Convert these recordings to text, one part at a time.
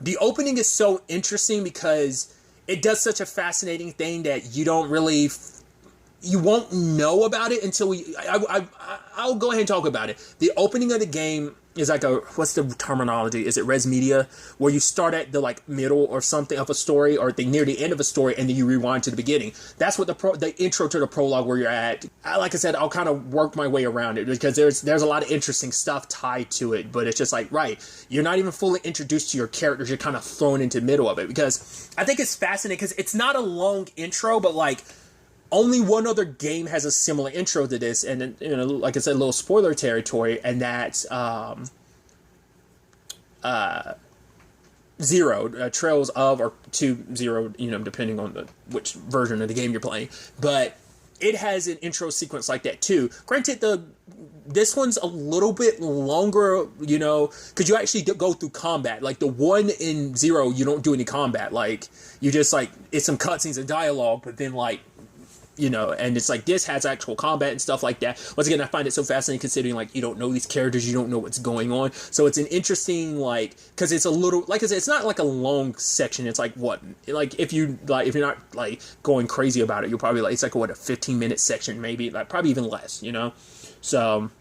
the opening is so interesting because it does such a fascinating thing that you don't really, you won't know about it until I'll go ahead and talk about it. The opening of the game is like a, what's the terminology? Is it res media? Where you start at the like middle or something of a story, or near the end of a story, and then you rewind to the beginning. That's what the intro to the prologue where you're at. Like I said, I'll kind of work my way around it because there's a lot of interesting stuff tied to it, but it's just like, right, you're not even fully introduced to your characters. You're kind of thrown into the middle of it, because I think it's fascinating because it's not a long intro, but like, only one other game has a similar intro to this, and you know, like I said, a little spoiler territory, and that's Zero, Trails of, or to Zero, you know, depending on which version of the game you're playing. But it has an intro sequence like that too. Granted, this one's a little bit longer, you know, because you actually go through combat. Like the one in Zero, you don't do any combat. Like you just like, it's some cutscenes and dialogue, but then like, you know, and it's like this has actual combat and stuff like that. Once again, I find it so fascinating considering like you don't know these characters, you don't know what's going on. So it's an interesting, like, because it's a little, like I said, it's not like a long section. It's like what, like if you're not like going crazy about it, you'll probably like, it's like what, a 15-minute section maybe, like probably even less, you know. So,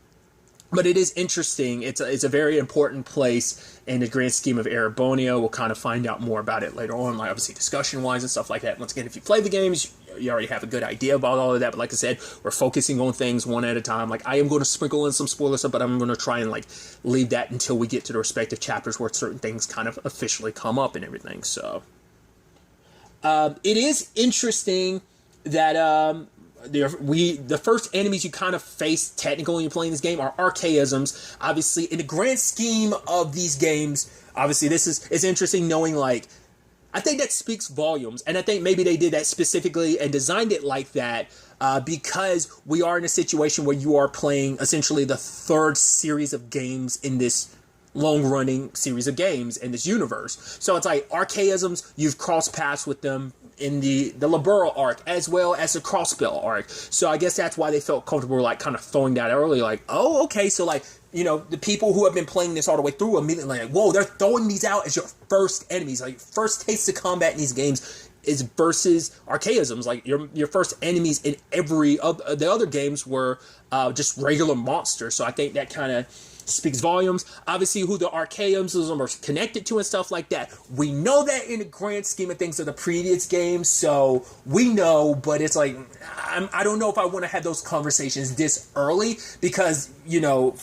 but it is interesting. It's a very important place in the grand scheme of Erebonia. We'll kind of find out more about it later on, like obviously discussion-wise and stuff like that. Once again, if you play the games, you already have a good idea about all of that. But like I said, we're focusing on things one at a time. Like I am going to sprinkle in some spoiler stuff, but I'm going to try and like leave that until we get to the respective chapters where certain things kind of officially come up and everything. So it is interesting that the first enemies you kind of face technically when you're playing this game are Archasims. Obviously, in the grand scheme of these games, obviously it's interesting knowing, like, I think that speaks volumes, and I think maybe they did that specifically and designed it like that because we are in a situation where you are playing essentially the third series of games in this long-running series of games in this universe. So it's like Archasims, you've crossed paths with them in the Libera arc as well as the Crossbell arc. So I guess that's why they felt comfortable like kind of throwing that early, like, oh, okay, so like, you know, the people who have been playing this all the way through immediately like, whoa, they're throwing these out as your first enemies. Like, first taste of combat in these games is versus Archasims. Like, your first enemies in every of the other games were just regular monsters. So I think that kind of speaks volumes. Obviously, who the Archasims are connected to and stuff like that. We know that in the grand scheme of things of the previous games, so we know, but it's like, I don't know if I want to have those conversations this early because, you know,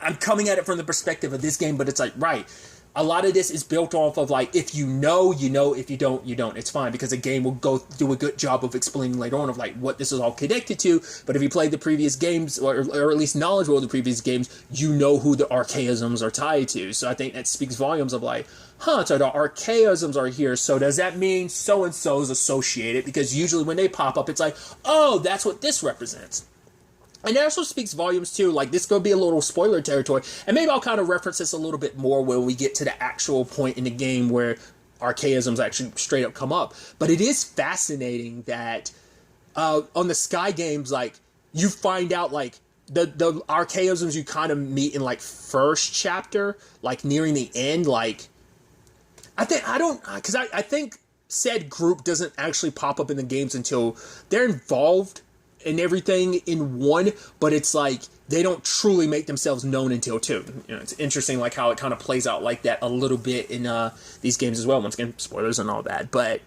I'm coming at it from the perspective of this game, but it's like, right, a lot of this is built off of like, if you know, you know, if you don't, you don't. It's fine because the game will go do a good job of explaining later on of like what this is all connected to. But if you played the previous games or at least knowledgeable of the previous games, you know who the Archasims are tied to. So I think that speaks volumes of like, huh, so the Archasims are here. So does that mean so-and-so is associated? Because usually when they pop up, it's like, oh, that's what this represents. And that also speaks volumes too, like this could be a little spoiler territory, and maybe I'll kind of reference this a little bit more when we get to the actual point in the game where Archasims actually straight up come up. But it is fascinating that on the Sky games, like, you find out like the Archasims you kind of meet in like first chapter, like nearing the end, like I think said group doesn't actually pop up in the games until they're involved and everything in one, but it's like they don't truly make themselves known until two. You know, it's interesting like how it kind of plays out like that a little bit in these games as well. Once again, spoilers and all that, but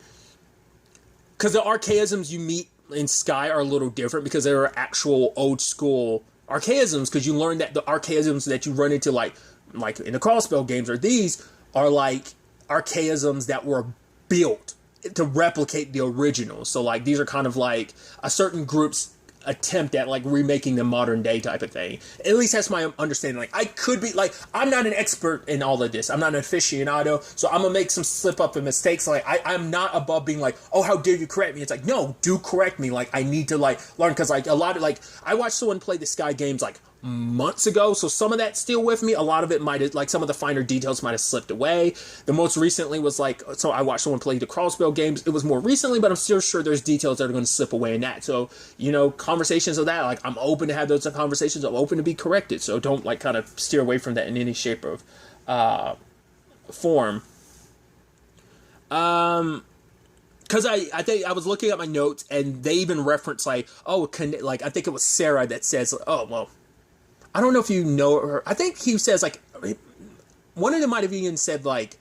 because the Archasims you meet in Sky are a little different because they're actual old school Archasims, because you learn that the Archasims that you run into like in the Crossbell games are like Archasims that were built to replicate the original. So like these are kind of like a certain group's attempt at like remaking the modern day type of thing. At least that's my understanding. Like I could be like, I'm not an expert in all of this. I'm not an aficionado, so I'm gonna make some slip up and mistakes. Like I'm not above being like, oh, how dare you correct me? It's like, no, do correct me. Like I need to like learn, because like a lot of like I watched someone play the Sky games like months ago, so some of that's still with me. A lot of it might have, like some of the finer details might have slipped away. The most recently was like, so I watched someone play the Crossbell games. It was more recently, but I'm still sure there's details that are going to slip away in that. So, you know, conversations of that, like I'm open to have those conversations. I'm open to be corrected. So don't like kind of steer away from that in any shape of form. Because I think I was looking at my notes, and they even reference like, oh, like I think it was Sarah that says, oh, well, I don't know if you know her. I think he says like, one of them might have even said like,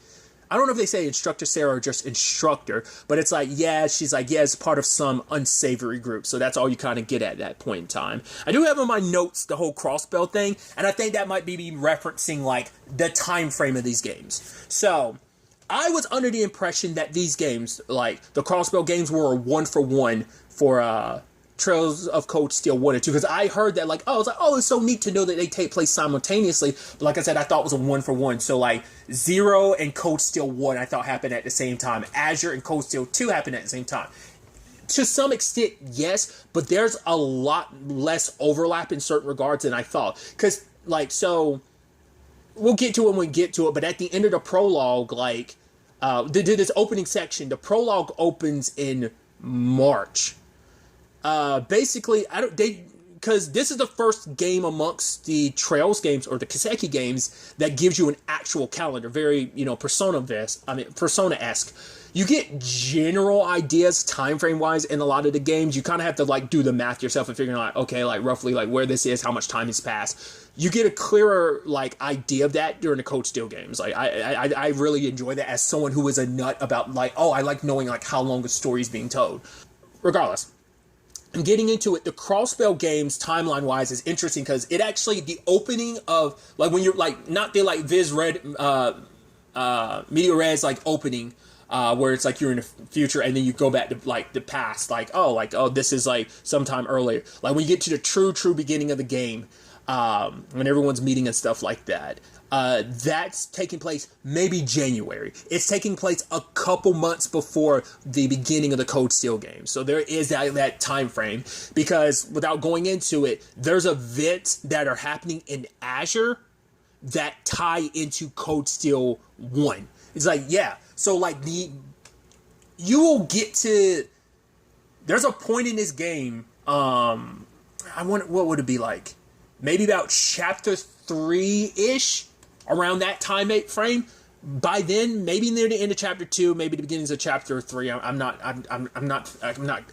I don't know if they say instructor Sarah or just instructor, but it's like, yeah, she's like, yeah, it's part of some unsavory group. So that's all you kind of get at that point in time. I do have in my notes the whole Crossbell thing, and I think that might be referencing like the time frame of these games. So I was under the impression that these games, like the Crossbell games, were a 1-for-1 for Trails of Cold Steel 1 and 2, because I heard that like, oh, it's like, oh, it's so neat to know that they take place simultaneously. But like I said, I thought it was a 1-for-1. So like 0 and Cold Steel 1 I thought happened at the same time. Azure and Cold Steel 2 happened at the same time. To some extent, yes, but there's a lot less overlap in certain regards than I thought. Because like, so we'll get to it when we get to it, but at the end of the prologue, like this opening section, the prologue opens in March. Basically, because this is the first game amongst the Trails games or the Kiseki games that gives you an actual calendar, very, Persona-esque. You get general ideas time frame wise in a lot of the games. You kind of have to like do the math yourself and figure out, okay, like roughly like where this is, how much time has passed. You get a clearer like idea of that during the Cold Steel games. Like I really enjoy that as someone who is a nut about like, oh, I like knowing like how long a story is being told. Regardless, I'm getting into it. The Crossbell games timeline wise is interesting because it actually, the opening of like when you're like not the like VIDS Red Meteor Red's like opening. Where it's like you're in the future and then you go back to like the past, like oh this is like sometime earlier. Like when you get to the true beginning of the game, when everyone's meeting and stuff like that, that's taking place maybe January. It's taking place a couple months before the beginning of the Cold Steel game. So there is that time frame, because without going into it, there's events that are happening in Azure that tie into Cold Steel 1. It's like, yeah. So like you will get to, there's a point in this game, what would it be like? Maybe about chapter 3-ish, around that time frame. By then, maybe near the end of chapter 2, maybe the beginnings of chapter 3. I'm not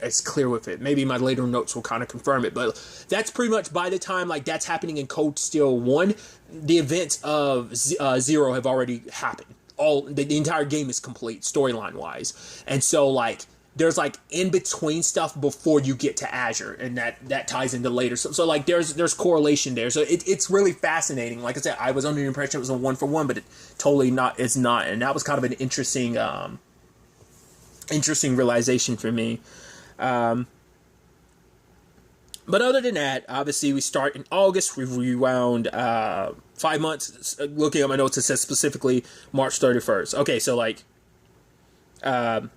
as clear with it. Maybe my later notes will kind of confirm it, but that's pretty much by the time like that's happening in Cold Steel 1, the events of 0 have already happened. The entire game is complete storyline wise, and so like there's like in between stuff before you get to Azure, and that ties into later. So like there's correlation there. So it's really fascinating. Like I said, I was under the impression it was a 1-for-1, but it totally not. It's not, and that was kind of an interesting realization for me. But other than that, obviously we start in August. We rewound 5 months. Looking at my notes, it says specifically March 31st. Okay, so like, I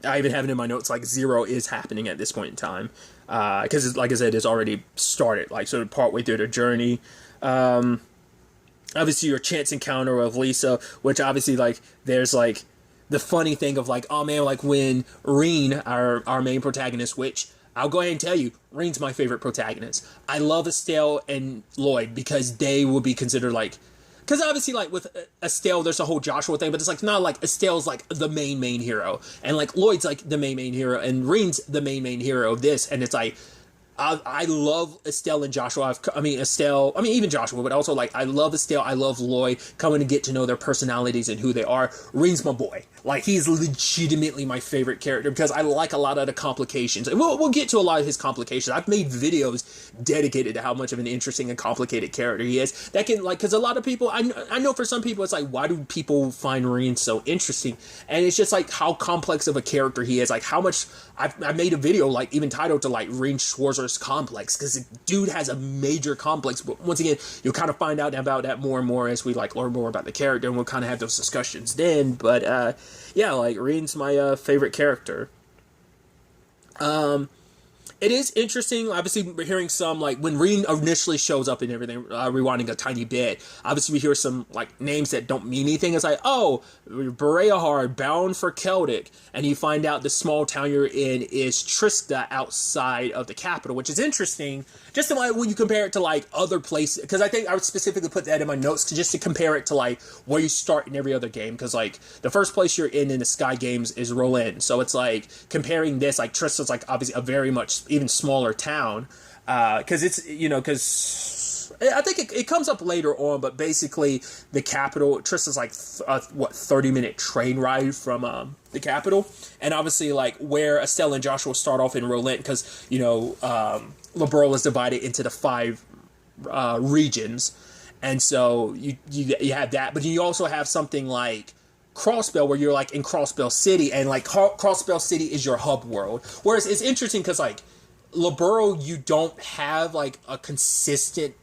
even have it in my notes like 0 is happening at this point in time, because like I said, it's already started. Like sort of partway through the journey. Obviously, your chance encounter of Lisa, which obviously like there's like the funny thing of like, oh man, like when Rean, our main protagonist, which I'll go ahead and tell you, Rean's my favorite protagonist. I love Estelle and Lloyd because they will be considered like, because obviously like with Estelle, there's a whole Joshua thing, but it's like not like Estelle's like the main the and like Lloyd's like the main hero, and Rean's the main hero of this, and it's like, I love Estelle and Joshua. Even Joshua, but also like I love Estelle, I love Lloyd, coming to get to know their personalities and who they are. Rean's my boy. Like he's legitimately my favorite character because I like a lot of the complications, and we'll get to a lot of his complications. I've made videos dedicated to how much of an interesting and complicated character he is. That can like, because a lot of people, I know for some people it's like, why do people find Rean so interesting? And it's just like how complex of a character he is. Like how much I made a video like even titled to like Rean Schwarzer's complex, because the dude has a major complex. But once again, you'll kind of find out about that more and more as we like learn more about the character, and we'll kind of have those discussions then. But yeah, like Rean's my favorite character. It is interesting, obviously, we're hearing some, like, when Rean initially shows up and everything, rewinding a tiny bit, obviously we hear some, like, names that don't mean anything. It's like, oh, Bereahar, bound for Celtic, and you find out the small town you're in is Trista outside of the capital, which is interesting, just when you compare it to, like, other places, because I think I would specifically put that in my notes, just to compare it to, like, where you start in every other game, because, like, the first place you're in the Sky games is Roland, so it's like, comparing this, like, Trista's, like, obviously a very much even smaller town, because it's, you know, because I think it comes up later on, but basically the capital, Trista's like 30-minute train ride from the capital, and obviously like where Estelle and Joshua start off in Roland, because, you know, Liberl is divided into the 5 regions, and so you have that, but you also have something like Crossbell, where you're like in Crossbell City, and like Crossbell City is your hub world. Whereas it's interesting because like Liberl, you don't have like a consistent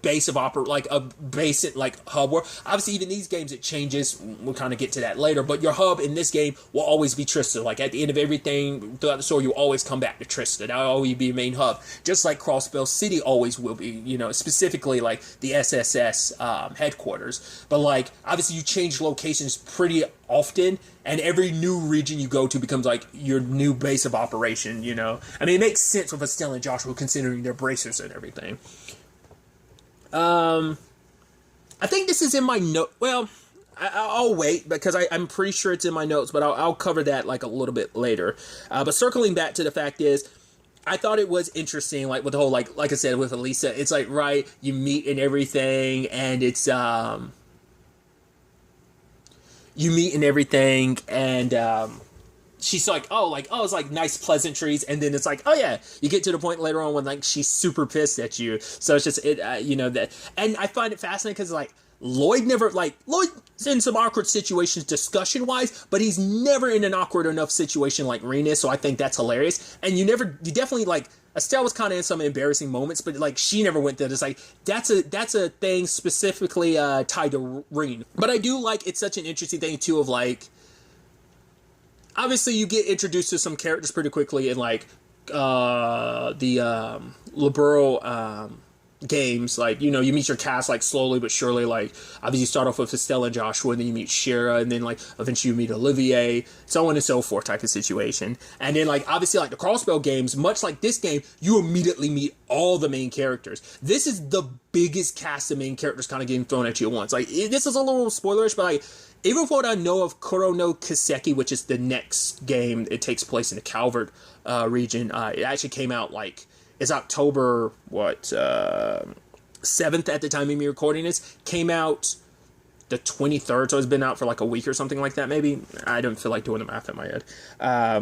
base of like a basic like hub world. Obviously, even these games it changes. We'll kind of get to that later. But your hub in this game will always be Trista. Like at the end of everything throughout the story, you always come back to Trista. That'll always be your main hub. Just like Crossbell City always will be. You know, specifically like the SSS headquarters. But like obviously, you change locations pretty often, and every new region you go to becomes like your new base of operation. You know, I mean, it makes sense with Estelle and Joshua considering their bracers and everything. I think this is in my note. Well, I'll wait because I'm pretty sure it's in my notes, but I'll cover that like a little bit later. But circling back to the fact is, I thought it was interesting, like with the whole like I said with Elisa, it's like right, you meet and everything, and it's you meet and everything, and she's like, oh, it's like nice pleasantries, and then it's like, oh yeah, you get to the point later on when like she's super pissed at you. So it's just you know that, and I find it fascinating because like Lloyd's in some awkward situations discussion wise, but he's never in an awkward enough situation like Rean is. So I think that's hilarious, and you definitely like. Estelle was kind of in some embarrassing moments, but like she never went there. It's like that's a thing specifically tied to Rean. But I do like it's such an interesting thing too of like. Obviously, you get introduced to some characters pretty quickly in, like, the Liberal games. Like, you know, you meet your cast, like, slowly but surely. Like, obviously, you start off with Estelle and Joshua, and then you meet Shira, and then, like, eventually you meet Olivier, so on and so forth type of situation. And then, like, obviously, like, the Crossbell games, much like this game, you immediately meet all the main characters. This is the biggest cast of main characters kind of getting thrown at you at once. Like, this is a little spoilerish, but, like, even for what I know of Kuro no Kiseki, which is the next game, it takes place in the Calvert region. It actually came out like, it's October, 7th at the time of me recording this. Came out the 23rd, so it's been out for like a week or something like that, maybe. I don't feel like doing the math in my head. I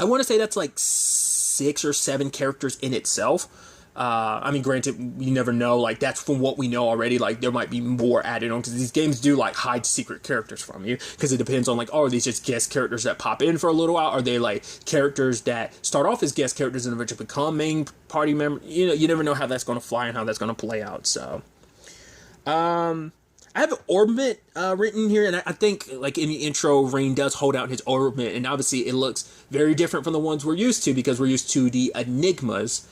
want to say that's like 6 or 7 characters in itself. I mean, granted, you never know, like, that's from what we know already, like, there might be more added on, because these games do, like, hide secret characters from you, because it depends on, like, oh, are these just guest characters that pop in for a little while, are they, like, characters that start off as guest characters and eventually become main party members, you know, you never know how that's going to fly and how that's going to play out, so, I have Orbment, written here, and I think, like, in the intro, Rean does hold out his Orbment, and obviously it looks very different from the ones we're used to, because we're used to the Enigmas,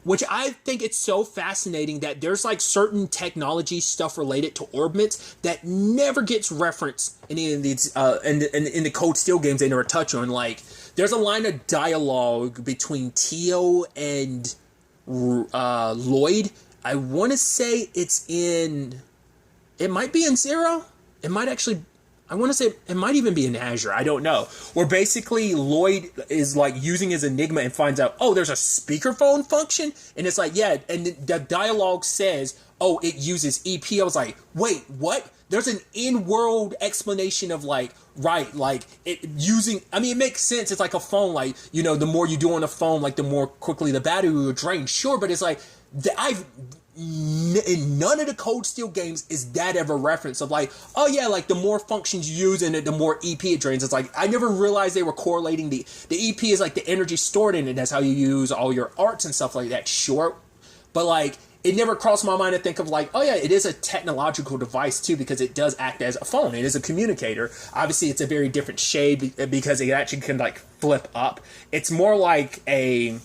which I think it's so fascinating that there's like certain technology stuff related to Orbments that never gets referenced in any of these, in the Cold Steel games they never touch on. Like, there's a line of dialogue between Tio and Lloyd. I want to say it might be in Zero. It might actually, I want to say it might even be in Azure. I don't know. Where basically Lloyd is like using his Enigma and finds out, oh, there's a speakerphone function? And it's like, yeah. And the dialogue says, oh, it uses EP. I was like, wait, what? There's an in-world explanation of like, right, like it using, I mean, it makes sense. It's like a phone, like, you know, the more you do on a phone, like the more quickly the battery will drain. Sure, but it's like, in none of the Cold Steel games is that ever reference of like, oh yeah, like the more functions you use in it, the more EP it drains. It's like, I never realized they were correlating the EP is like the energy stored in it. That's how you use all your arts and stuff like that. Sure. But like, it never crossed my mind to think of like, oh yeah, it is a technological device too, because it does act as a phone. It is a communicator. Obviously, it's a very different shade because it actually can like flip up. It's more like it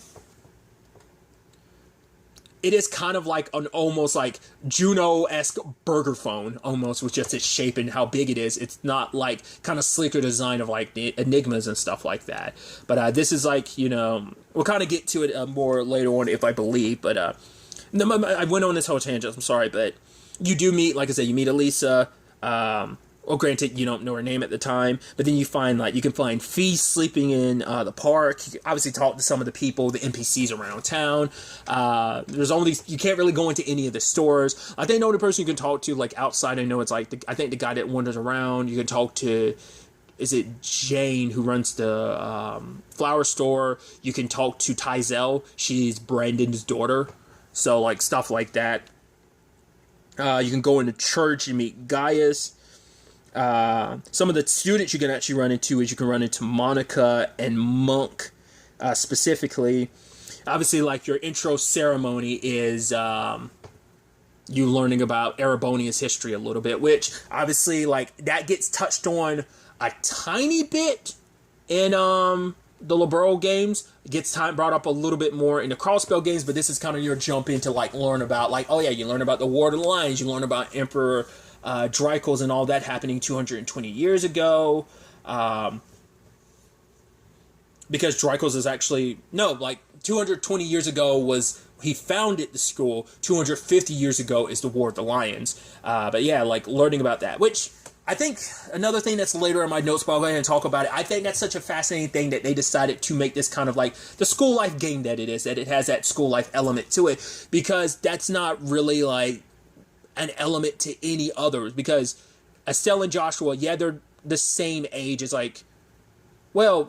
is kind of like an almost like Juno-esque burger phone, almost, with just its shape and how big it is. It's not like kind of sleeker design of like the Enigmas and stuff like that. But this is like, you know, we'll kind of get to it more later on if I believe. But I went on this whole tangent, I'm sorry. But you do meet, like I said, you meet Elisa. Well, granted, you don't know her name at the time, but then you find, like, you can find Fee sleeping in the park. You can obviously talk to some of the people, the NPCs around town. There's only, you can't really go into any of the stores. I think the only person you can talk to, like, outside, I know it's, like, I think the guy that wanders around. You can talk to, is it Jane, who runs the flower store. You can talk to Tyzel. She's Brandon's daughter. So, like, stuff like that. You can go into church and meet Gaius. Some of the students you can actually run into is you can run into Monica and Monk, specifically. Obviously, like, your intro ceremony is you learning about Erebonia's history a little bit, which obviously, like, that gets touched on a tiny bit in the Liberal games. It gets brought up a little bit more in the Crossbell games, but this is kind of your jump into, like, learn about, like, oh yeah, you learn about the War of the Lions, you learn about Emperor Drykos and all that happening 220 years ago. Because Drykos is actually, no, like 220 years ago was, he founded the school. 250 years ago is the War of the Lions. But yeah, like learning about that, which I think another thing that's later in my notes, but I'll go ahead and talk about it. I think that's such a fascinating thing that they decided to make this kind of like the school life game that it is, that it has that school life element to it, because that's not really like an element to any others, because Estelle and Joshua, yeah, they're the same age as, like, well,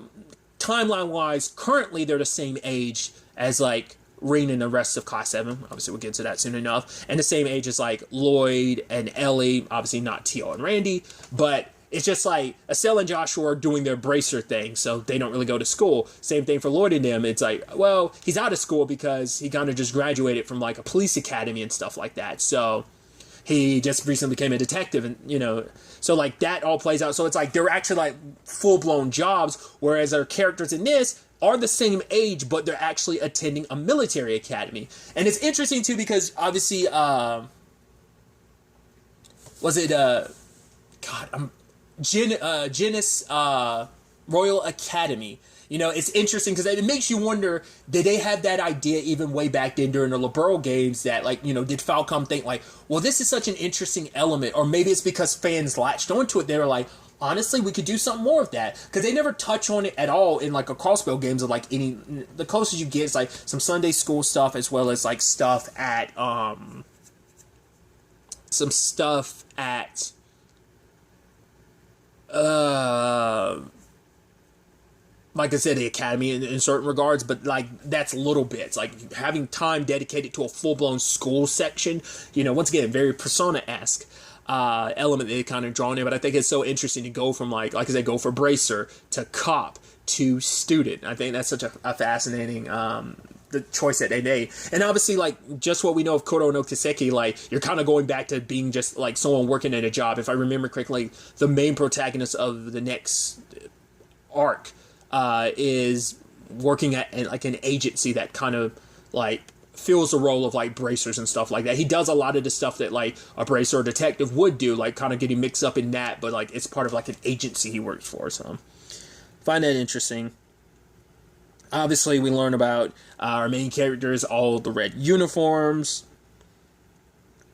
timeline-wise, currently they're the same age as, like, Rean and the rest of Class 7. Obviously, we'll get to that soon enough. And the same age as, like, Lloyd and Ellie. Obviously, not Tio and Randy. But it's just, like, Estelle and Joshua are doing their bracer thing, so they don't really go to school. Same thing for Lloyd and them. It's like, well, he's out of school because he kind of just graduated from, like, a police academy and stuff like that. So he just recently became a detective, and, you know, so, like, that all plays out. So it's like they're actually, like, full-blown jobs, whereas our characters in this are the same age, but they're actually attending a military academy. And it's interesting, too, because, obviously, Genis Royal Academy. You know, it's interesting because it makes you wonder, did they have that idea even way back then during the Liberal games that, like, you know, did Falcom think, like, well, this is such an interesting element, or maybe it's because fans latched onto it. They were like, honestly, we could do something more of that, because they never touch on it at all in, like, a Crossbell games of, like, any, the closest you get is, like, some Sunday school stuff, as well as, like, stuff at, like I said, the academy in certain regards, but, like, that's little bits. Like, having time dedicated to a full-blown school section, you know, once again, very Persona-esque element that they kind of drawn in, but I think it's so interesting to go from, like I said, go for bracer to cop to student. I think that's such a fascinating the choice that they made. And obviously, like, just what we know of Koro no Kiseki, like, you're kind of going back to being just, like, someone working at a job. If I remember correctly, the main protagonist of the next arc is working at, like, an agency that kind of, like, fills the role of, like, bracers and stuff like that. He does a lot of the stuff that, like, a bracer or detective would do, like, kind of getting mixed up in that, but, like, it's part of, like, an agency he works for, so find that interesting. Obviously, we learn about our main characters, all the red uniforms.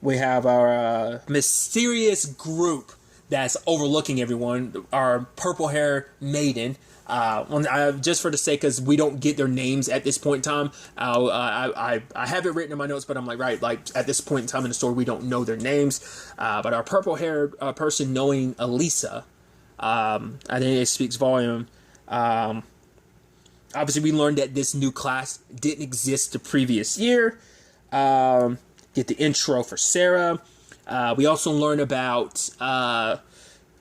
We have our mysterious group that's overlooking everyone, our purple hair maiden. Just for the sake, because we don't get their names at this point in time, I have it written in my notes, but I'm like, like, at this point in time in the story, we don't know their names. But our purple haired person knowing Elisa, I think it speaks volume. Obviously, we learned that this new class didn't exist the previous year. Get the intro for Sarah. We also learn about a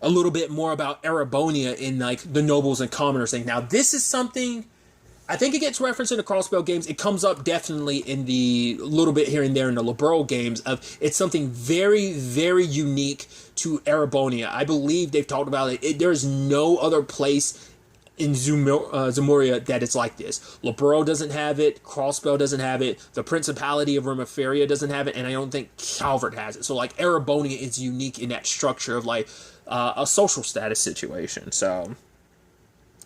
little bit more about Erebonia in, like, the nobles and commoners thing. Now, this is something I think it gets referenced in the Crossbell games. It comes up definitely in the little bit here and there in the Liberal games. It's something very, very unique to Erebonia. I believe they've talked about it. There's no other place in Zemuria that it's like this. Liberal doesn't have it. Crossbell doesn't have it. The Principality of Rimaferia doesn't have it. And I don't think Calvert has it. So, like, Erebonia is unique in that structure of, like, a social status situation. So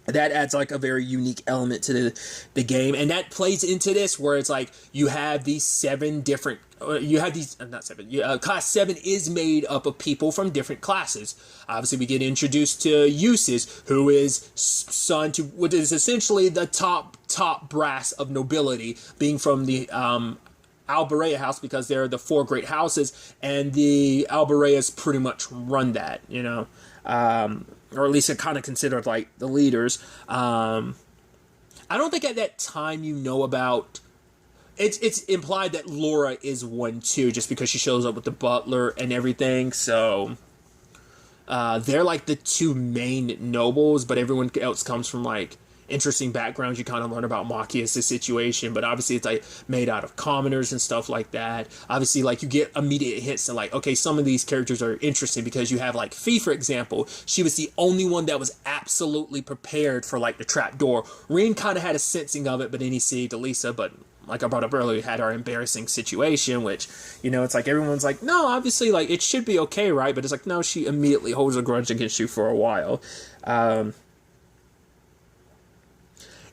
that adds like a very unique element to the game, and that plays into this where it's like you have these 7 different class 7 is made up of people from different classes. Obviously we get introduced to Eustace, who is son to what is essentially the top brass of nobility, being from the Alberea house, because they're the 4 great houses, and the Albereas pretty much run that, you know, or at least are kind of considered like the leaders. I don't think at that time you know about. It's implied that Laura is one too, just because she shows up with the butler and everything. So they're like the 2 main nobles, but everyone else comes from like interesting backgrounds. You kind of learn about Machias' situation, but obviously it's like made out of commoners and stuff like that. Obviously, like you get immediate hints to like, okay, some of these characters are interesting because you have like Fee, for example. She was the only one that was absolutely prepared for like the trapdoor. Rean kind of had a sensing of it, but then he saved Elisa. But like I brought up earlier, we had our embarrassing situation, which, you know, it's like everyone's like, no, obviously, like it should be okay, right? But it's like, no, she immediately holds a grudge against you for a while.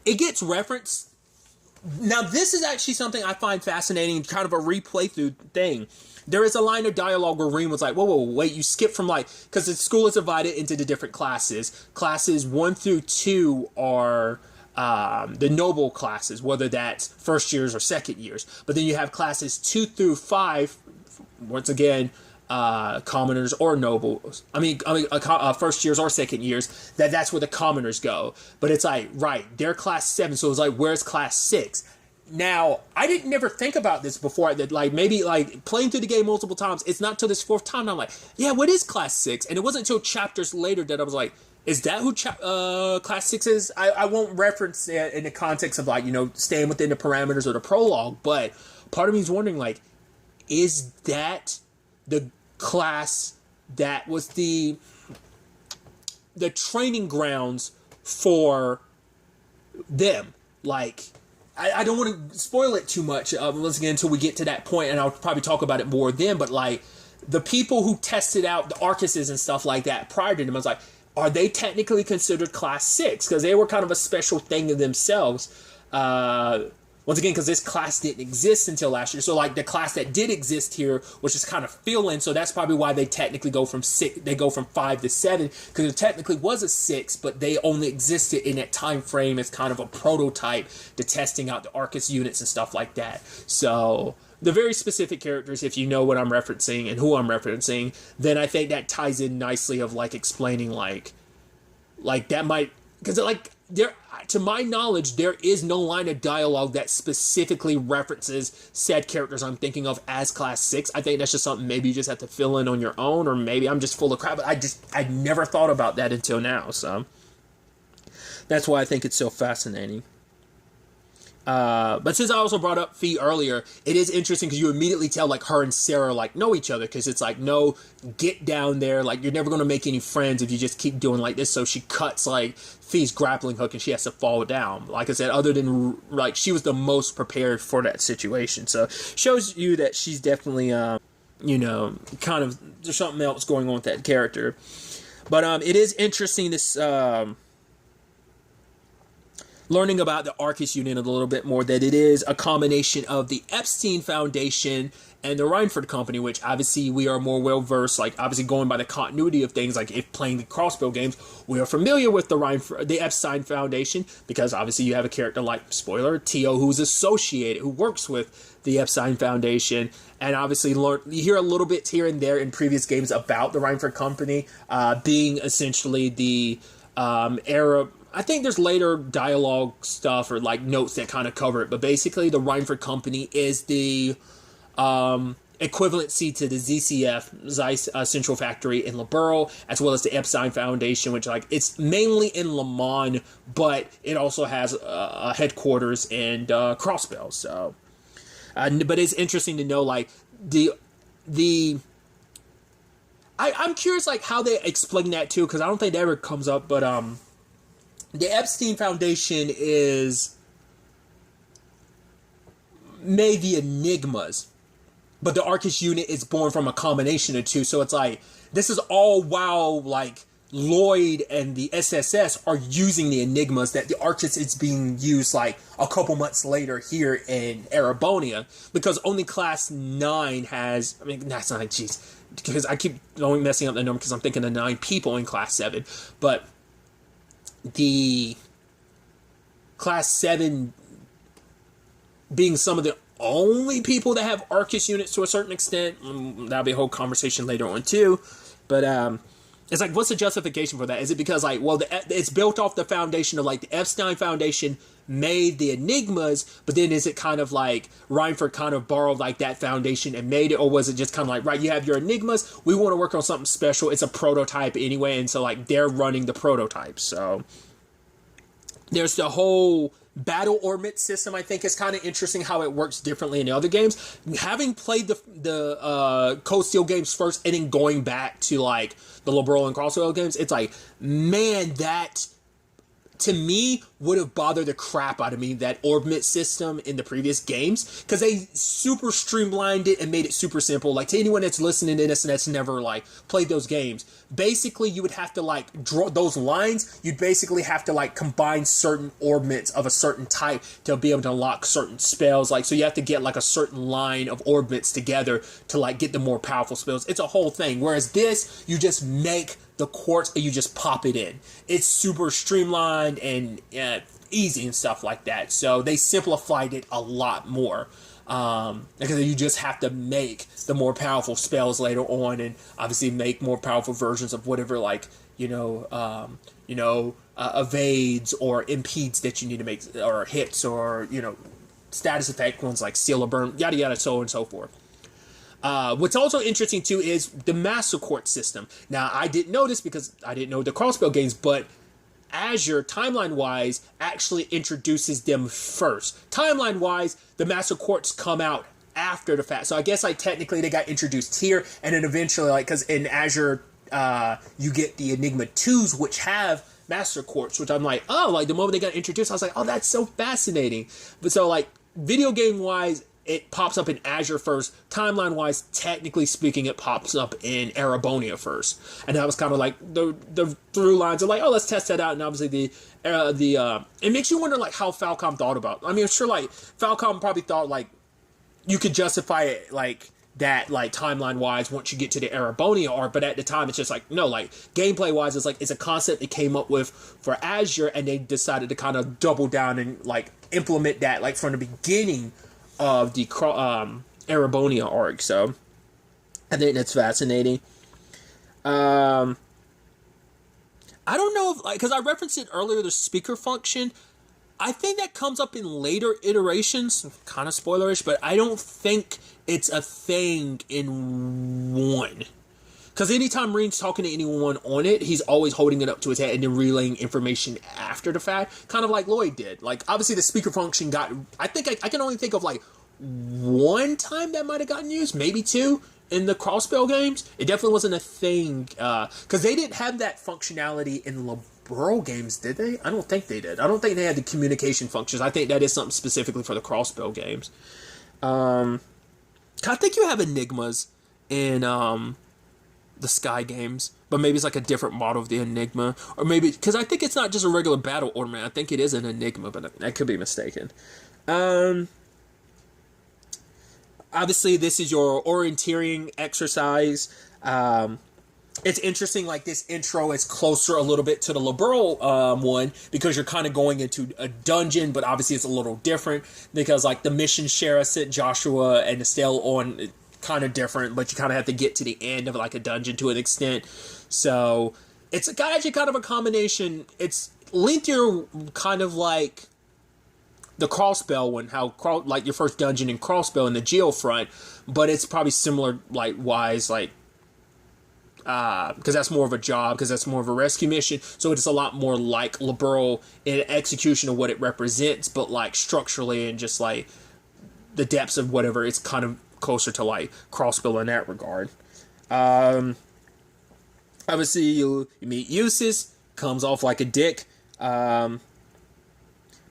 It gets referenced. Now, this is actually something I find fascinating, kind of a replay through thing. There is a line of dialogue where Rean was like, whoa, wait, you skip from like, because the school is divided into the different classes. Classes 1 through 2 are the noble classes, whether that's first years or second years. But then you have classes 2 through 5, once again, commoners or nobles. First years or second years. That's where the commoners go. But it's like, right, they're class 7, so it's like, where's class 6? Now, I didn't never think about this before. That like maybe like playing through the game multiple times. It's not till this 4th time I'm like, yeah, what is class 6? And it wasn't until chapters later that I was like, is that who class 6 is? I won't reference it in the context of like, you know, staying within the parameters of the prologue. But part of me is wondering like, is that the class that was the training grounds for them? Like, I don't want to spoil it too much, once again, until we get to that point, and I'll probably talk about it more then, but like, the people who tested out the Arcuses and stuff like that prior to them, I was like, are they technically considered class 6? Because they were kind of a special thing in themselves. Once again, because this class didn't exist until last year. So, like, the class that did exist here was just kind of fill-in. So that's probably why they technically go from 6. They go from 5 to 7, because it technically was a 6, but they only existed in that time frame as kind of a prototype to testing out the Arcus units and stuff like that. So the very specific characters, if you know what I'm referencing and who I'm referencing, then I think that ties in nicely of like explaining like that might, because like there, to my knowledge, there is no line of dialogue that specifically references said characters I'm thinking of as class 6. I think that's just something maybe you just have to fill in on your own, or maybe I'm just full of crap. But I never thought about that until now, so that's why I think it's so fascinating. But since I also brought up Fee earlier, it is interesting because you immediately tell like her and Sarah like know each other, because it's like, no, get down there, like you're never going to make any friends if you just keep doing like this. So she cuts like Fee's grappling hook and she has to fall down. Like I said, other than like she was the most prepared for that situation, so shows you that she's definitely you know, kind of there's something else going on with that character. But it is interesting this learning about the Arcus unit a little bit more, that it is a combination of the Epstein Foundation and the Reinford Company, which obviously we are more well-versed, like obviously going by the continuity of things, like if playing the Crossbell games, we are familiar with the Epstein Foundation, because obviously you have a character like, spoiler, Tio, who's associated, who works with the Epstein Foundation, and obviously you hear a little bit here and there in previous games about the Reinford Company, being essentially the Arab. I think there's later dialogue stuff or like notes that kind of cover it, but basically the Reinford Company is the equivalency to the ZCF, Zeiss Central Factory in Liberl, as well as the Epstein Foundation, which like it's mainly in Le Mans, but it also has a headquarters in Crossbell. So, but it's interesting to know like I'm curious like how they explain that too, because I don't think that ever comes up. But the Epstein Foundation is made the Enigmas, but the Arcus unit is born from a combination of two. So it's like, this is all while like Lloyd and the SSS are using the Enigmas, that the Arcus is being used like a couple months later here in Erebonia, because only class 9 has, I mean, that's not, jeez, because I keep going messing up the number because I'm thinking of 9 people in class 7, but the class 7 being some of the only people that have Arcus units to a certain extent. That'll be a whole conversation later on too. But it's like, what's the justification for that? Is it because like, well, it's built off the foundation of like the Epstein Foundation made the Enigmas, but then is it kind of like Reinford kind of borrowed like that foundation and made it, or was it just kind of like, right, you have your Enigmas, we want to work on something special, it's a prototype anyway, and so like they're running the prototype. So there's the whole battle orbit system. I think is kind of interesting how it works differently in the other games. Having played the Cold Steel games first and then going back to like the Liberal and Crossbell games, it's like, man, that to me would have bothered the crap out of me, that Orbment system in the previous games, because they super streamlined it and made it super simple. Like, to anyone that's listening to this and that's never like played those games, basically you would have to like draw those lines. You'd basically have to like combine certain orbments of a certain type to be able to unlock certain spells. Like, so you have to get like a certain line of orbments together to like get the more powerful spells. It's a whole thing. Whereas this, you just make the quartz and you just pop it in. It's super streamlined and easy and stuff like that. So they simplified it a lot more, because you just have to make the more powerful spells later on, and obviously make more powerful versions of whatever, like evades or impedes that you need to make, or hits, or status effect ones like seal or burn, yada yada, so on and so forth. What's also interesting too is the Master Quartz system. Now, I didn't know this because I didn't know the Crossbell games, but Azure, timeline-wise, actually introduces them first. Timeline-wise, the Master Quartz come out after the fact. So I guess like technically they got introduced here, and then eventually, like, because in Azure, you get the Enigma 2s, which have Master Quartz, which I'm like, oh, like the moment they got introduced, I was like, oh, that's so fascinating. But so like video game-wise, it pops up in Azure first. Timeline-wise, technically speaking, it pops up in Erebonia first. And that was kind of like the through lines of like, oh, let's test that out. And obviously it makes you wonder like how Falcom thought about it. I mean, sure, like Falcom probably thought like you could justify it like that, like timeline-wise, once you get to the Erebonia arc. But at the time, it's just like, no, like gameplay-wise, it's like it's a concept they came up with for Azure, and they decided to kind of double down and like implement that like from the beginning of the Erebonia arc. So I think that's fascinating. I don't know if, like, because I referenced it earlier, the speaker function, I think that comes up in later iterations, kind of spoilerish, but I don't think it's a thing in 1. Because anytime Rean's talking to anyone on it, he's always holding it up to his head and then relaying information after the fact, kind of like Lloyd did. Like, obviously the speaker function got, I think I can only think of like 1 time that might have gotten used, maybe 2, in the Crossbell games. It definitely wasn't a thing, because they didn't have that functionality in Liberal games, did they? I don't think they did. I don't think they had the communication functions. I think that is something specifically for the Crossbell games. I think you have Enigmas in the Sky games, but maybe it's like a different model of the Enigma, or maybe because I think it's not just a regular battle ornament. I think it is an Enigma, but I could be mistaken. Obviously, this is your orienteering exercise. It's interesting, like this intro is closer a little bit to the Liberal one, because you're kind of going into a dungeon, but obviously it's a little different because like the mission Shara sent Joshua and Estelle on kind of different, but you kind of have to get to the end of like a dungeon to an extent. So it's actually kind of a combination. It's lengthier, kind of like the Crossbell one, like your first dungeon in Crossbell in the Geo front, but it's probably similar, like, wise, like, because that's more of a job, because that's more of a rescue mission, so it's a lot more like Liberal in execution of what it represents, but, like, structurally and just, like, the depths of whatever, it's kind of closer to, like, Crossbell in that regard. Obviously, you meet Usis, comes off like a dick, but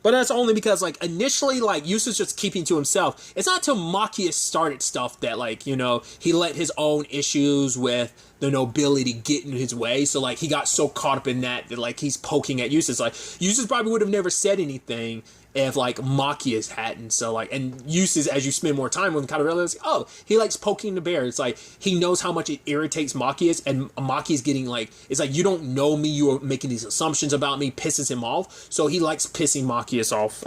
that's only because, like, initially, like, Usis just keeping to himself. It's not till Machias started stuff that, like, you know, he let his own issues with the nobility get in his way. So, like, he got so caught up in that, like, he's poking at Usis. Like, Usis probably would have never said anything if, like, Machias hadn't. So, like, and Usis, as you spend more time with him, kind of realize, oh, he likes poking the bear. It's like, he knows how much it irritates Machias, and Machias getting, like, it's like, you don't know me, you are making these assumptions about me, pisses him off. So he likes pissing Machias off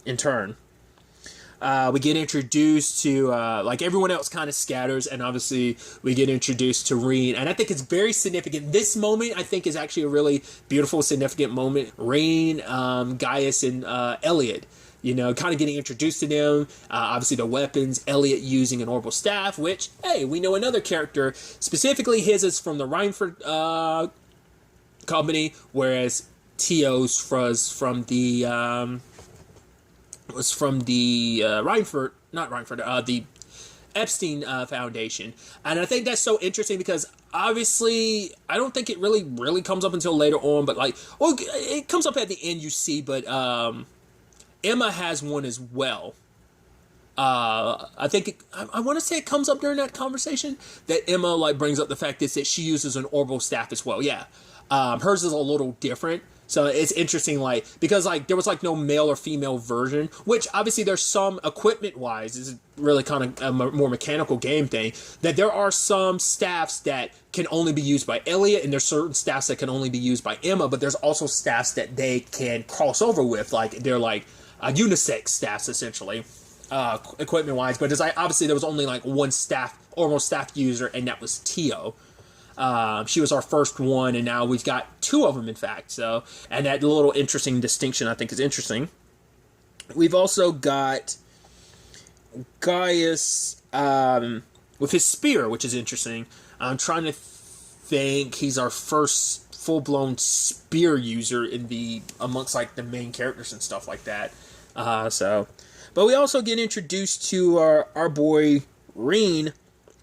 in turn. We get introduced to, like, everyone else kind of scatters, and obviously we get introduced to Rean, and I think it's very significant. This moment, I think, is actually a really beautiful, significant moment. Rean, Gaius, and Elliot, you know, kind of getting introduced to them. Obviously the weapons, Elliot using an orbital staff, which, hey, we know another character, specifically his is from the Reinford company, whereas Tio's was from the... the Epstein Foundation. And I think that's so interesting because obviously I don't think it really comes up until later on, but, like, well, it comes up at the end, you see, but Emma has one as well. I think I want to say it comes up during that conversation that Emma, like, brings up the fact that she uses an orbital staff as well. Yeah. Hers is a little different. So it's interesting, like, because, like, there was, like, no male or female version, which obviously there's some equipment-wise, this is really kind of a more mechanical game thing, that there are some staffs that can only be used by Elliot, and there's certain staffs that can only be used by Emma, but there's also staffs that they can cross over with, like, they're, like, unisex staffs, essentially, equipment-wise, but it's like, obviously there was only, like, one almost staff user, and that was Tio. She was our first one, and now we've got two of them, in fact. So, and that little interesting distinction, I think, is interesting. We've also got Gaius with his spear, which is interesting. I'm trying to think. He's our first full-blown spear user amongst, like, the main characters and stuff like that. But we also get introduced to our boy Rean,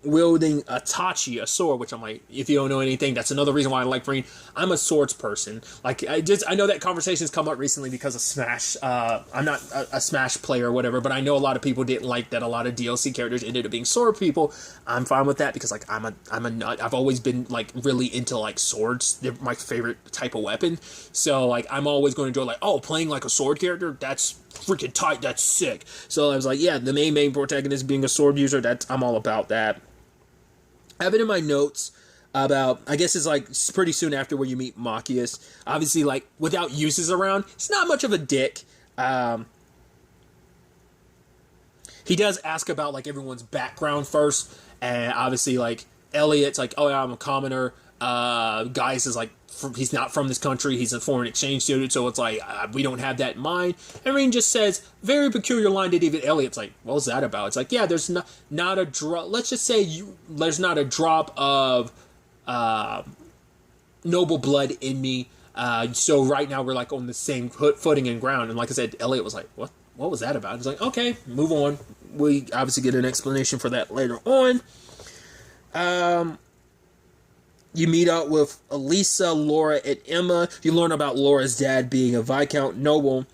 wielding a tachi, a sword, which I'm like, if you don't know anything, that's another reason why I like Rean. I'm a swords person. Like, I know that conversation's come up recently because of Smash. I'm not a Smash player or whatever, but I know a lot of people didn't like that a lot of DLC characters ended up being sword people. I'm fine with that because, like, I'm a nut. I've always been, like, really into, like, swords. They're my favorite type of weapon. So, like, I'm always going to enjoy, like, oh, playing like a sword character, that's freaking tight, that's sick. So I was like, yeah, the main protagonist being a sword user, I'm all about that. I have it in my notes about, I guess it's, like, pretty soon after where you meet Machias. Obviously, like, without Usis around, it's not much of a dick. He does ask about, like, everyone's background first, and obviously, like, Elliot's like, oh yeah, I'm a commoner. Gaius is like, he's not from this country, he's a foreign exchange student, so it's like, we don't have that in mind. And Rean just says, very peculiar line that even Elliot's like, what was that about? It's like, yeah, there's not a drop, let's just say there's not a drop of noble blood in me, so right now we're, like, on the same footing and ground. And like I said, Elliot was like, what was that about? It's like, okay, move on. We obviously get an explanation for that later on. You meet up with Elisa, Laura, and Emma. You learn about Laura's dad being a Viscount noble.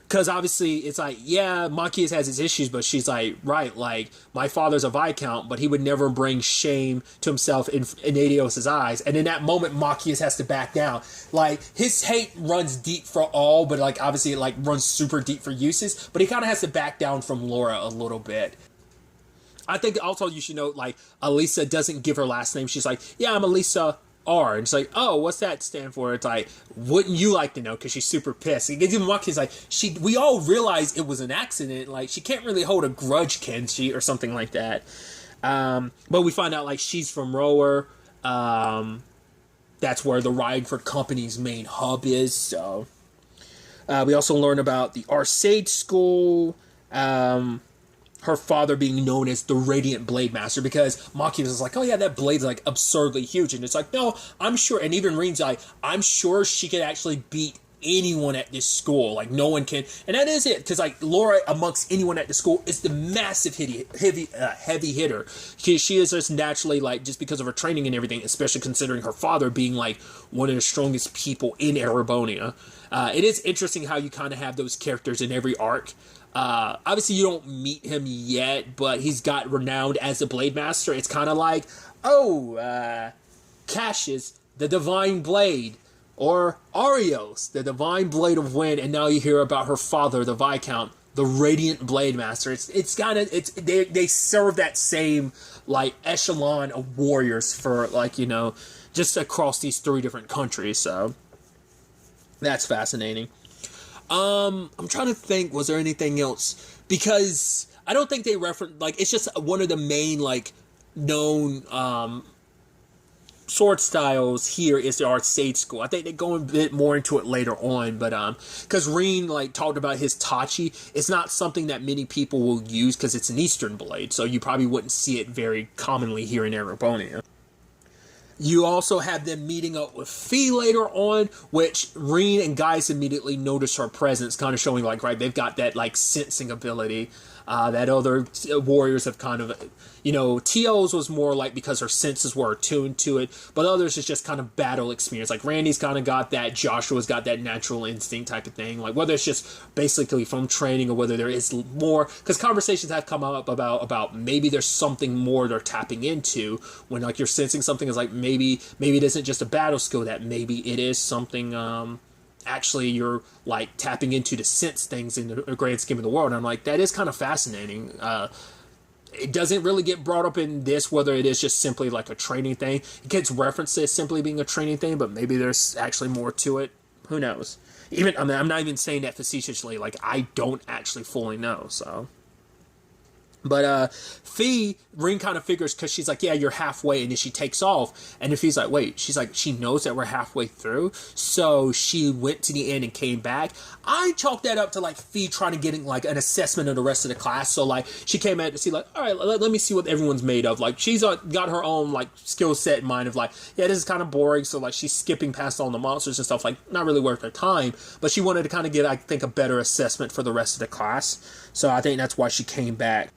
Because obviously, it's like, yeah, Machias has his issues, but she's like, right, like, my father's a Viscount, but he would never bring shame to himself in Adios's eyes. And in that moment, Machias has to back down. Like, his hate runs deep for all, but, like, obviously it, like, runs super deep for Usis. But he kind of has to back down from Laura a little bit. I think also you should note, like, Elisa doesn't give her last name. She's like, yeah, I'm Elisa R. And it's like, oh, what's that stand for? It's like, wouldn't you like to know? Because she's super pissed. It gives even Machias like, we all realize it was an accident. Like, she can't really hold a grudge, can she? Or something like that. But we find out, like, she's from Rower. That's where the Reinford Company's main hub is. So, We also learn about the Arcade School, her father being known as the Radiant Blade Master, because Machias is like, oh yeah, that blade's like absurdly huge, and it's like, no, I'm sure, and even Rean's like, I'm sure she could actually beat anyone at this school, like no one can, and that is it, because like Laura amongst anyone at the school is the massive heavy hitter. She is just naturally, like, just because of her training and everything, especially considering her father being like one of the strongest people in Erebonia. It is interesting how you kind of have those characters in every arc. Obviously you don't meet him yet, but he's got renowned as the Blade Master. It's kind of like, Cassius, the Divine Blade, or Arios, the Divine Blade of Wind, and now you hear about her father, the Viscount, the Radiant Blade Master. They serve that same like echelon of warriors for, like, you know, just across these 3 different countries. So that's fascinating. I'm trying to think, was there anything else? Because I don't think they reference, like, it's just one of the main, like, known, sword styles here is the Arcade School. I think they go a bit more into it later on, but, because Rean, like, talked about his Tachi, it's not something that many people will use because it's an Eastern blade, so you probably wouldn't see it very commonly here in Erebonia. You also have them meeting up with Fee later on, which Rean and Guys immediately notice her presence, kind of showing, like, right, they've got that, like, sensing ability that other warriors have kind of, you know, Tio's was more like because her senses were attuned to it, but others is just kind of battle experience. Like, Randy's kind of got that, Joshua's got that natural instinct type of thing, like, whether it's just basically from training or whether there is more, because conversations have come up about maybe there's something more they're tapping into when, like, you're sensing something is like, maybe it isn't just a battle skill, that maybe it is something, actually you're, like, tapping into to sense things in the grand scheme of the world. And I'm like, that is kind of fascinating. It doesn't really get brought up in this, whether it is just simply like a training thing. It gets referenced as simply being a training thing, but maybe there's actually more to it. Who knows? Even, I mean, I'm not even saying that facetiously, like, I don't actually fully know, so. But Fee, Rean kind of figures, because she's like, yeah, you're halfway, and then she takes off, and then Fee's like, wait, she's like, she knows that we're halfway through, so she went to the end and came back. I chalk that up to, like, Fee trying to get, like, an assessment of the rest of the class, so, like, she came out to see, like, all right, let me see what everyone's made of. Like, she's got her own, like, skill set in mind of, like, yeah, this is kind of boring, so, like, she's skipping past all the monsters and stuff, like, not really worth her time, but she wanted to kind of get, I think, a better assessment for the rest of the class, so I think that's why she came back.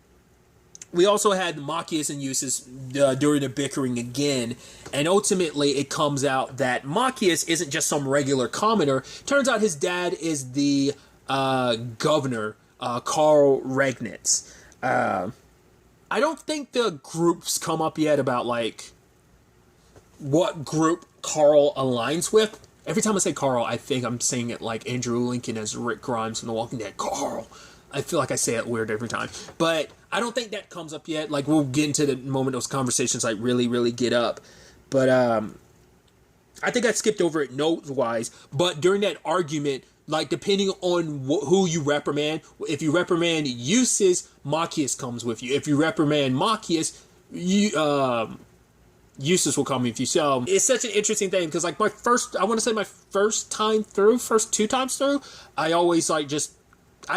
We also had Machias and Eustace during the bickering again, and ultimately it comes out that Machias isn't just some regular commoner. Turns out his dad is the governor, Karl Regnitz. I don't think the groups come up yet about, like, what group Karl aligns with. Every time I say Karl, I think I'm saying it like Andrew Lincoln as Rick Grimes from The Walking Dead. Karl. I feel like I say it weird every time. But I don't think that comes up yet. Like, we'll get into the moment those conversations, like, really, really get up. But, I think I skipped over it note-wise. But during that argument, like, depending on who you reprimand, if you reprimand Eustace, Machias comes with you. If you reprimand Machias, Eustace will come with you. So it's such an interesting thing, because, like, my first 2 times through, I always, like,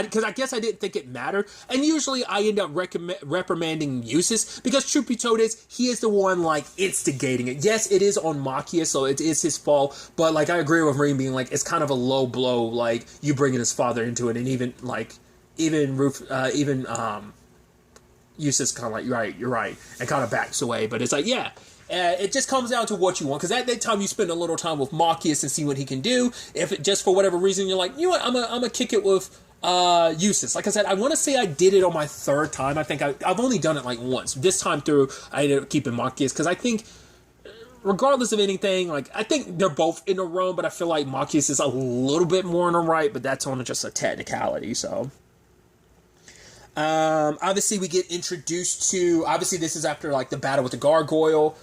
because I guess I didn't think it mattered, and usually I end up reprimanding Eustace, because truth be told he is the one, like, instigating it. Yes, it is on Machias, so it is his fault, but, like, I agree with Rean being like, it's kind of a low blow, like, you bringing his father into it, and even Eustace kind of like, you're right, and kind of backs away, but it's like, yeah. It just comes down to what you want, because at that time you spend a little time with Machias and see what he can do. If it just for whatever reason you're like, you know what, I'm gonna kick it with Eustace. Like I said, I want to say I did it on my 3rd time. I think I've only done it like once. This time through, I ended up keeping Machias, because I think, regardless of anything, like, I think they're both in the wrong, but I feel like Machias is a little bit more in the right, but that's on just a technicality, so. Obviously we get introduced to, obviously this is after, like, the battle with the gargoyle.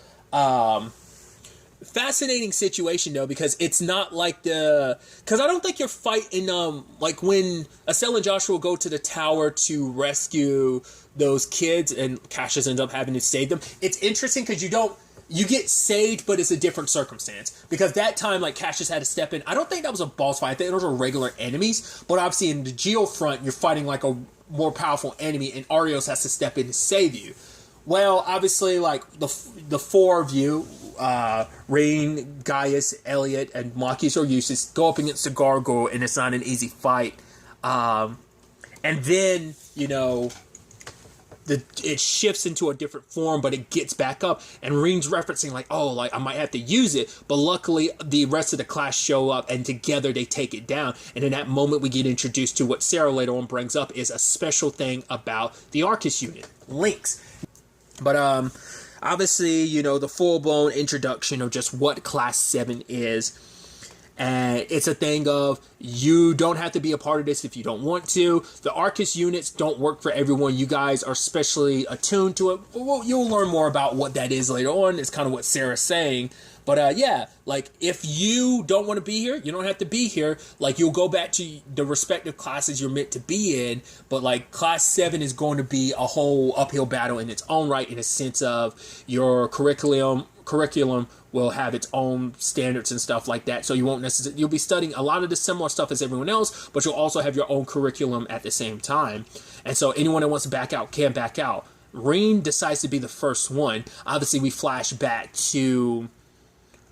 Fascinating situation though, because it's not like because I don't think you're fighting, like when Estelle and Joshua go to the tower to rescue those kids and Cassius ends up having to save them. It's interesting because you don't, you get saved, but it's a different circumstance. Because that time, like, Cassius had to step in. I don't think that was a boss fight. I think those were regular enemies. But obviously, in the Geo front, you're fighting, like, a more powerful enemy, and Arios has to step in to save you. Well, obviously, like, the four of you, Rean, Gaius, Elliot, and Marcus or Eustace, go up against the Gargoyle, and it's not an easy fight. And then, you know, it shifts into a different form, but it gets back up, and Rean's referencing like, oh, like I might have to use it, but luckily the rest of the class show up, and together they take it down. And in that moment, we get introduced to what Sarah later on brings up is a special thing about the Arcus unit, links. But obviously, you know, the full-blown introduction of just what Class 7 is. And it's a thing of, you don't have to be a part of this if you don't want to. The Arcus units don't work for everyone. You guys are specially attuned to it. Well, you'll learn more about what that is later on. It's kind of what Sarah's saying. But yeah, like, if you don't want to be here, you don't have to be here. Like, you'll go back to the respective classes you're meant to be in. But, like, Class 7 is going to be a whole uphill battle in its own right, in a sense of your curriculum will have its own standards and stuff like that. So you won't necessarily, you'll be studying a lot of the similar stuff as everyone else, but you'll also have your own curriculum at the same time. And so anyone that wants to back out can back out. Rean decides to be the first one. Obviously, we flash back to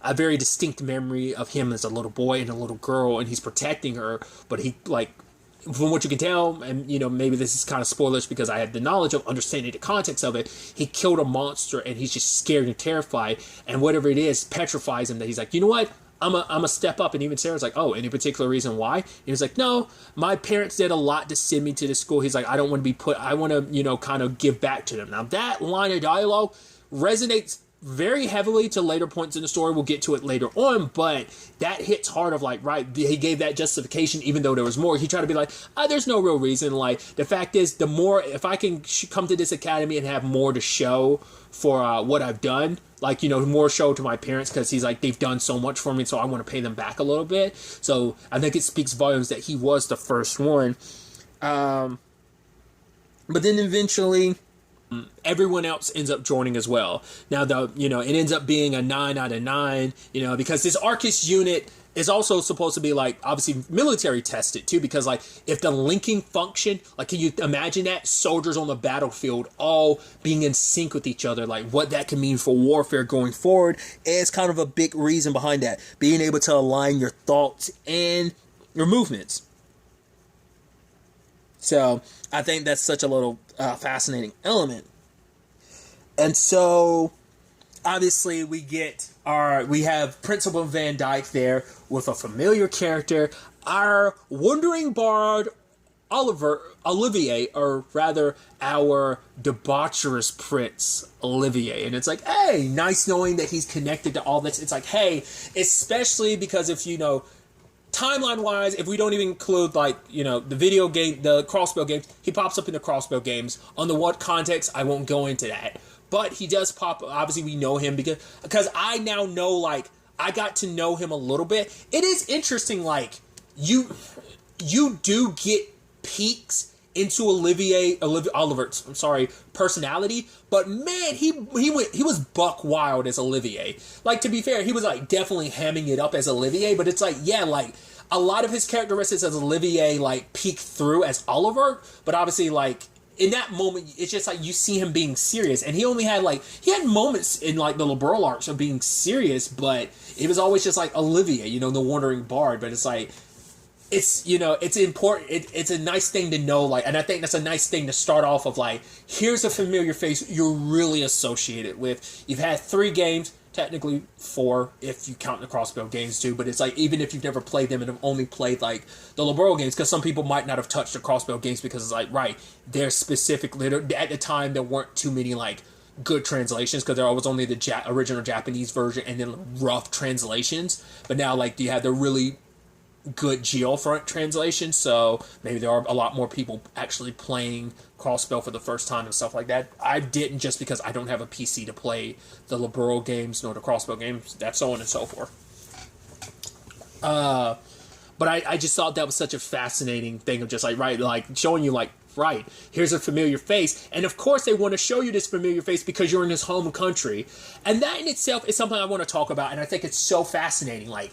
a very distinct memory of him as a little boy and a little girl, and he's protecting her, but he, like, from what you can tell, and, you know, maybe this is kind of spoilers because I have the knowledge of understanding the context of it, he killed a monster, and he's just scared and terrified, and whatever it is petrifies him, that he's like, you know what, I'm a step up. And even Sarah's like, oh, any particular reason why? And he was like, no, my parents did a lot to send me to this school. He's like, I don't want to be put, I want to, you know, kind of give back to them. Now, that line of dialogue resonates very heavily to later points in the story. We'll get to it later on, but that hits hard of like, right, he gave that justification even though there was more. He tried to be like, there's no real reason. Like, the fact is, the more, if I can come to this academy and have more to show for what I've done, like, you know, more show to my parents, because he's like, they've done so much for me, so I want to pay them back a little bit. So I think it speaks volumes that he was the first one. But then eventually everyone else ends up joining as well. Now, you know, it ends up being a 9 out of 9, you know, because this Arcus unit is also supposed to be, like, obviously military tested too, because, like, if the linking function, like, can you imagine that? Soldiers on the battlefield all being in sync with each other, like, what that can mean for warfare going forward is kind of a big reason behind that. Being able to align your thoughts and your movements. So I think that's such a little fascinating element. And so obviously we have Principal Van Dyke there with a familiar character, our wandering bard Olivier, or rather our debaucherous prince Olivier. And it's like, hey, nice knowing that he's connected to all this. It's like, hey, especially because if you know, timeline-wise, if we don't even include, like, you know, the video game, the Crossbell games, he pops up in the Crossbell games. On the what context, I won't go into that. But he does pop, obviously we know him because I now know, like, I got to know him a little bit. It is interesting, like, you do get peeks into Olivert's personality, but man, he was buck wild as Olivier. Like, to be fair, he was like definitely hamming it up as Olivier, but it's like, yeah, like a lot of his characteristics as Olivier like peek through as Olivert, but obviously like in that moment, it's just like you see him being serious, and he had moments in like the Liberal arcs of being serious, but it was always just like Olivier, you know, the wandering bard. But it's like, it's, you know, it's important. It's a nice thing to know, like, and I think that's a nice thing to start off of, like, here's a familiar face you're really associated with. You've had 3 games, technically 4 if you count the Crossbell games too, but it's like, even if you've never played them and have only played, like, the Liberal games, because some people might not have touched the Crossbell games because it's like, right, they're specifically, at the time, there weren't too many, like, good translations, because there was only the original Japanese version and then rough translations, but now, like, you have the really good Geofront translation, so maybe there are a lot more people actually playing Crossbell for the first time and stuff like that. I didn't, just because I don't have a PC to play the Liberal games nor the Crossbell games, that's so on and so forth. But I just thought that was such a fascinating thing of just like, right, like showing you like right, here's a familiar face. And of course they want to show you this familiar face because you're in his home country. And that in itself is something I want to talk about, and I think it's so fascinating. Like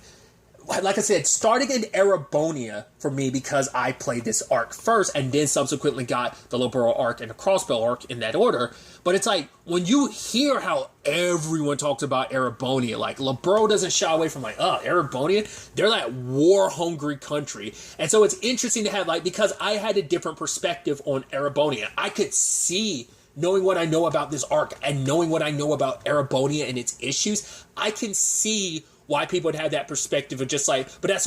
I said, starting in Erebonia for me because I played this arc first and then subsequently got the Olivert arc and the Crossbell arc in that order. But it's like, when you hear how everyone talks about Erebonia, like, Olivert doesn't shy away from, like, Erebonia, they're that war-hungry country. And so it's interesting to have, like, because I had a different perspective on Erebonia. I could see, knowing what I know about this arc and knowing what I know about Erebonia and its issues, I can see why people would have that perspective of just like, but that's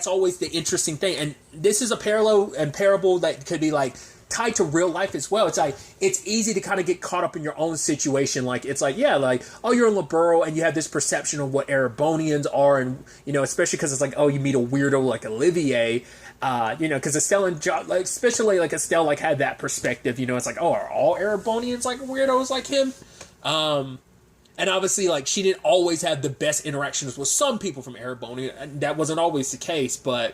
always the interesting thing. And this is a parallel and parable that could be like tied to real life as well. It's like, it's easy to kind of get caught up in your own situation. Like, it's like, yeah, like, oh, you're in Olivert and you have this perception of what Erebonians are. And, you know, especially because it's like, oh, you meet a weirdo like Olivier, you know, because Estelle and like, especially like Estelle, like had that perspective, you know, it's like, oh, are all Erebonians like weirdos like him? And obviously, like, she didn't always have the best interactions with some people from Erebonia, and that wasn't always the case, but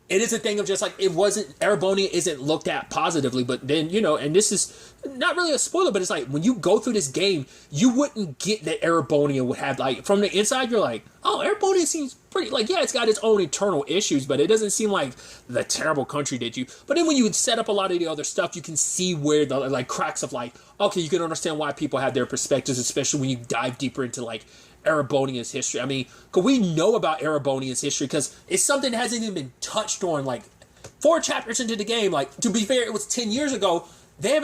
it is a thing of just, like, Erebonia isn't looked at positively, but then, you know, and this is not really a spoiler, but it's like, when you go through this game, you wouldn't get that Erebonia would have, like, from the inside, you're like, oh, Erebonia seems pretty, like, yeah, it's got its own internal issues, but it doesn't seem like the terrible country did you. But then when you would set up a lot of the other stuff, you can see where the, like, cracks of, like, okay, you can understand why people have their perspectives, especially when you dive deeper into, like, Erebonia's history. I mean, because we know about Erebonia's history because it's something that hasn't even been touched on, like, 4 chapters into the game. Like, to be fair, it was 10 years ago. They have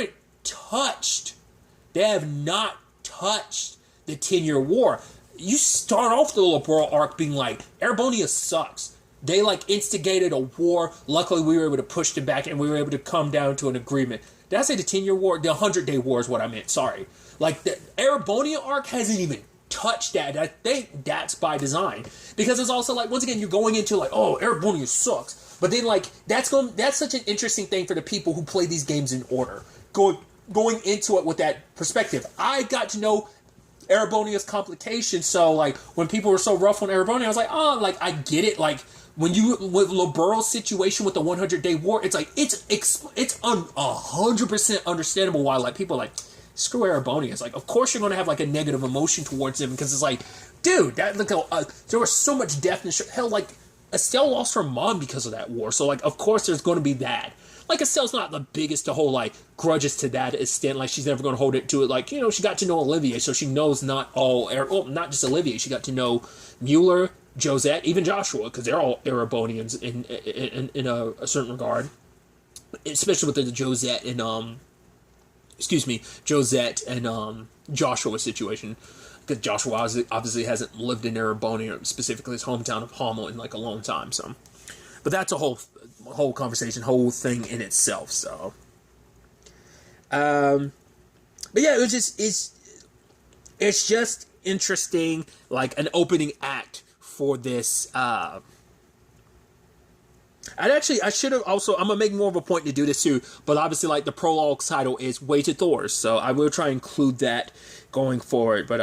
not touched the 10-year war. You start off the Olivert arc being like, Erebonia sucks. They, like, instigated a war. Luckily, we were able to push them back, and we were able to come down to an agreement. Did I say the 10-year war? The 100-day war is what I meant. Sorry. Like, the Erebonia arc hasn't even touched that. I think that's by design. Because it's also, like, once again, you're going into, like, oh, Erebonia sucks. But then, like, that's such an interesting thing for the people who play these games in order. Going into it with that perspective. I got to know Erebonia's complications, so, like, when people were so rough on Erebonia, I was like, oh, like, I get it. Like, when you, with Libero's situation with the 100-day war, it's like, it's 100% understandable why, like, people are like, screw Erebonia. It's like, of course you're going to have, like, a negative emotion towards him, because it's like, dude, that, like, there was so much death and shit. Hell, like, Estelle lost her mom because of that war, so, like, of course there's going to be that. Like, Estelle's not the biggest to hold, like, grudges to that extent. Like, she's never going to hold it to it. Like, you know, she got to know Olivier, so she knows not all... not just Olivier. She got to know Mueller, Josette, even Joshua, because they're all Erebonians in a certain regard. Especially with the Josette and, Josette and, Joshua situation. Because Joshua obviously hasn't lived in Erebonia, specifically his hometown of Hamel, in, like, a long time, so... But that's a whole conversation, whole thing in itself. So, but yeah, it's just interesting, like an opening act for this. I should have also. I'm gonna make more of a point to do this too. But obviously, like the prologue title is "Way to Thors," so I will try and include that going forward. But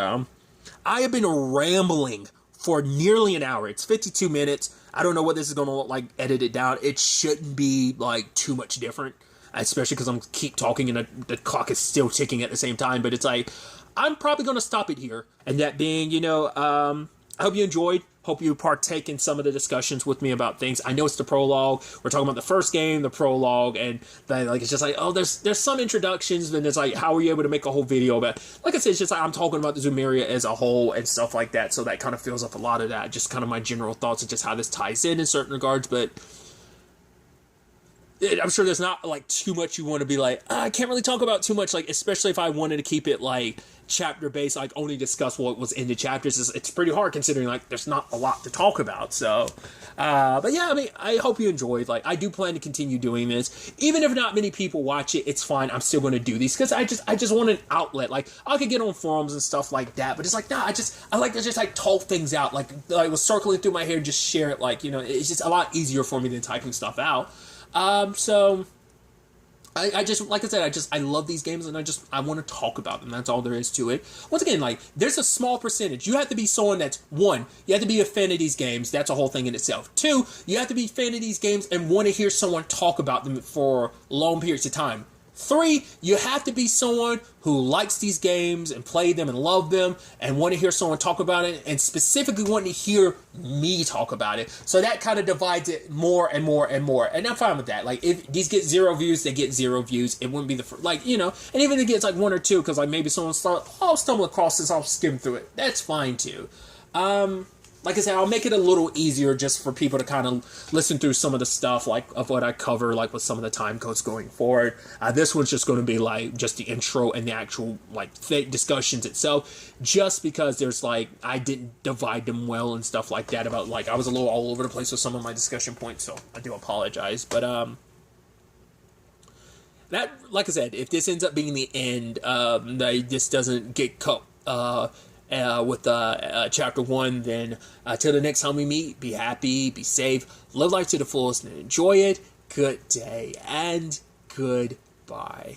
I have been rambling for nearly an hour. It's 52 minutes. I don't know what this is going to look like edited down. It shouldn't be, like, too much different. Especially because I'm keep talking and the clock is still ticking at the same time. But it's like, I'm probably going to stop it here. And that being, you know, I hope you enjoyed. Hope you partake in some of the discussions with me about things. I know it's the prologue. We're talking about the first game, the prologue, and like it's just like, oh, there's some introductions, and it's like, how were you able to make a whole video about? Like I said, it's just like I'm talking about the Zumeria as a whole and stuff like that. So that kind of fills up a lot of that. Just kind of my general thoughts of just how this ties in certain regards, but. I'm sure there's not, like, too much you want to be like, I can't really talk about too much, like, especially if I wanted to keep it, like, chapter-based, like, only discuss what was in the chapters. It's pretty hard considering, like, there's not a lot to talk about, so, but yeah, I mean, I hope you enjoyed. Like, I do plan to continue doing this. Even if not many people watch it, it's fine, I'm still going to do these, because I just want an outlet. Like, I could get on forums and stuff like that, but it's like, nah, I like to just, like, talk things out, like, I was circling through my head, just share it, like, you know, it's just a lot easier for me than typing stuff out. So, I just, like I said, I love these games, and I want to talk about them. That's all there is to it. Once again, like, there's a small percentage. You have to be someone that's, one, you have to be a fan of these games. That's a whole thing in itself. Two, you have to be a fan of these games and want to hear someone talk about them for long periods of time. Three, you have to be someone who likes these games and play them and love them and want to hear someone talk about it, and specifically wanting to hear me talk about it. So that kind of divides it more and more and more. And I'm fine with that. Like, if these get 0 views, they get 0 views. It wouldn't be the first, like, you know, and even if it gets like 1 or 2, because like maybe someone I'll stumble across this, I'll skim through it. That's fine too. Like I said, I'll make it a little easier just for people to kind of listen through some of the stuff, like, of what I cover, like, with some of the time codes going forward. This one's just going to be, like, just the intro and the actual, like, discussions itself, just because there's, like, I didn't divide them well and stuff like that about, like, I was a little all over the place with some of my discussion points, so I do apologize. But, that, like I said, if this ends up being the end, this doesn't get cut, with chapter 1, then till the next time we meet, be happy, be safe, live life to the fullest, and enjoy it. Good day and goodbye.